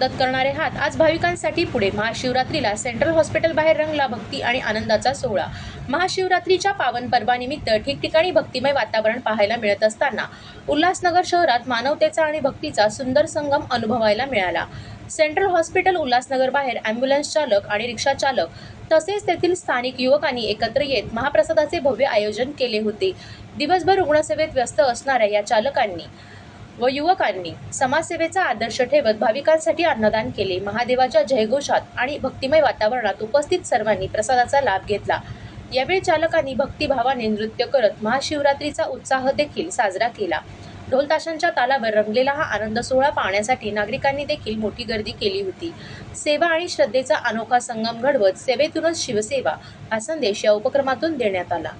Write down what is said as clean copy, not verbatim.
मदत करणारे हात आज भाविकांसाठी पुढे। महाशिवरात्रीला सेंट्रल हॉस्पिटल बाहेर रंगला भक्ती आणि आनंदाचा सोहळा। महाशिवरात्रीच्या पावन पर्वानिमित्त ठिकठिकाणी भक्तिमय वातावरण पाहायला मिळत असताना उल्हासनगर शहरात मानवतेचा आणि भक्तीचा सुंदर संगम अनुभवायला मिळाला। सेंट्रल हॉस्पिटल उल्हासनगर बाहेर ॲम्ब्युलन्स चालक आणि रिक्षा चालक तसेच तेथील स्थानिक युवकांनी एकत्र येत महाप्रसादाचे भव्य आयोजन केले होते। दिवसभर रुग्णसेवेत व्यस्त असणाऱ्या या चालकांनी व युवकांनी समाजसेवेचा आदर्श ठेवत भाविकांसाठी अन्नदान केले। महादेवाच्या जयघोषात आणि भक्तिमय वातावरणात उपस्थित सर्वांनी प्रसादाचा लाभ घेतला। यावेळी चालकांनी भक्तिभावाने नृत्य करत महाशिवरात्रीचा उत्साह देखील साजरा केला। ढोल ताशांच्या तालावर रंगलेला हा आनंद सोहळा पाहण्यासाठी नागरिकांनी देखील मोठी गर्दी केली होती। सेवा आणि श्रद्धेचा अनोखा संगम घडवत सेवेतूनच शिवसेवा हा संदेश या उपक्रमातून देण्यात आला।